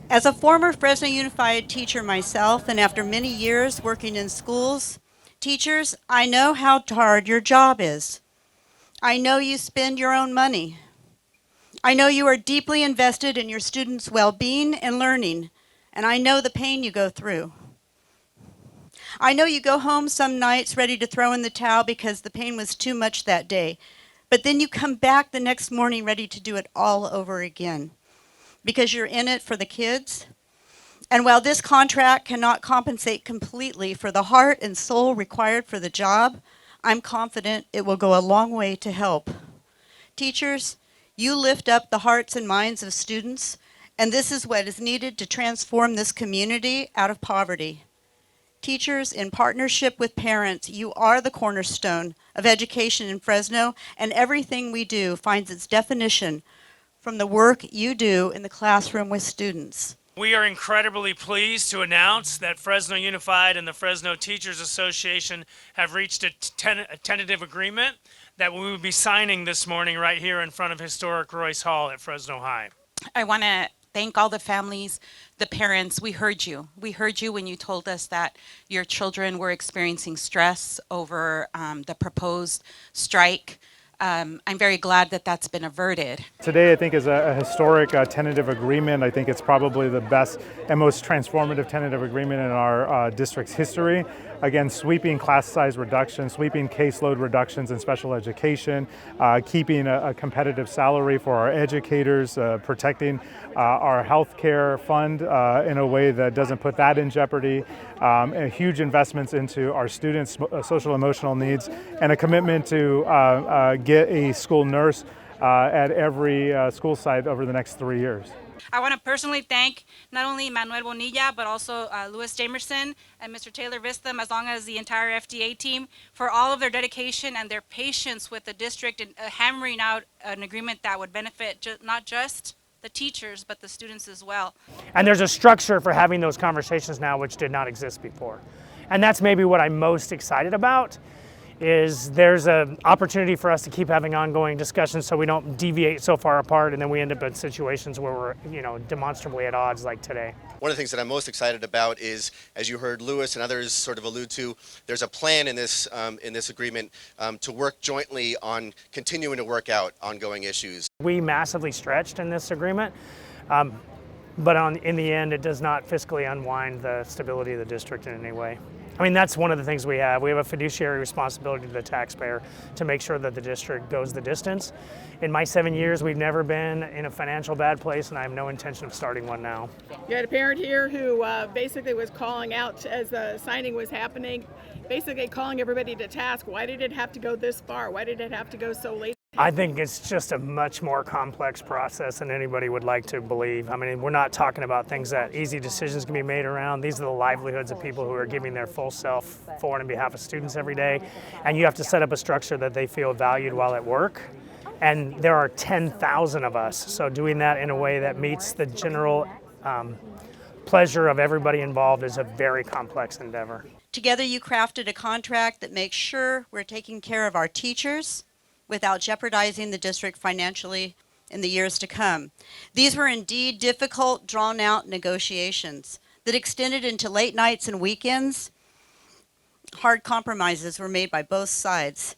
As a former Fresno Unified teacher myself, and after many years working in schools, teachers, I know how hard your job is. I know you spend your own money. I know you are deeply invested in your students' well-being and learning, and I know the pain you go through. I know you go home some nights ready to throw in the towel because the pain was too much that day, but then you come back the next morning ready to do it all over again because you're in it for the kids. And while this contract cannot compensate completely for the heart and soul required for the job, I'm confident it will go a long way to help. Teachers, you lift up the hearts and minds of students, and this is what is needed to transform this community out of poverty. Teachers, in partnership with parents, you are the cornerstone of education in Fresno, and everything we do finds its definition from the work you do in the classroom with students. We are incredibly pleased to announce that Fresno Unified and the Fresno Teachers Association have reached a tentative agreement that we will be signing this morning right here in front of historic Royce Hall at Fresno High. I want to thank all the families, the parents. We heard you. We heard you when you told us that your children were experiencing stress over the proposed strike. I'm very glad that that's been averted. Today, I think, is a historic tentative agreement. I think it's probably the best and most transformative tentative agreement in our district's history. Again, sweeping class size reductions, sweeping caseload reductions in special education, keeping a competitive salary for our educators, protecting our health care fund in a way that doesn't put that in jeopardy, and huge investments into our students' social emotional needs, and a commitment to get a school nurse at every school site over the next 3 years. I want to personally thank not only Manuel Bonilla, but also Louis Jamerson and Mr. Taylor Vistam, as long as the entire FTA team, for all of their dedication and their patience with the district in hammering out an agreement that would benefit not just the teachers, but the students as well. And there's a structure for having those conversations now which did not exist before. And that's maybe what I'm most excited about, is there's an opportunity for us to keep having ongoing discussions so we don't deviate so far apart and then we end up in situations where we're, demonstrably at odds like today. One of the things that I'm most excited about is, as you heard Louis and others sort of allude to, there's a plan in this agreement to work jointly on continuing to work out ongoing issues. We massively stretched in this agreement, but in the end, it does not fiscally unwind the stability of the district in any way. I mean, that's one of the things we have. We have a fiduciary responsibility to the taxpayer to make sure that the district goes the distance. In my 7 years, we've never been in a financial bad place, and I have no intention of starting one now. You had a parent here who basically was calling out as the signing was happening, basically calling everybody to task. Why did it have to go this far? Why did it have to go so late? I think it's just a much more complex process than anybody would like to believe. I mean, we're not talking about things that easy decisions can be made around. These are the livelihoods of people who are giving their full self for and on behalf of students every day. And you have to set up a structure that they feel valued while at work. And there are 10,000 of us. So doing that in a way that meets the general pleasure of everybody involved is a very complex endeavor. Together you crafted a contract that makes sure we're taking care of our teachers without jeopardizing the district financially in the years to come. These were indeed difficult, drawn-out negotiations that extended into late nights and weekends. Hard compromises were made by both sides.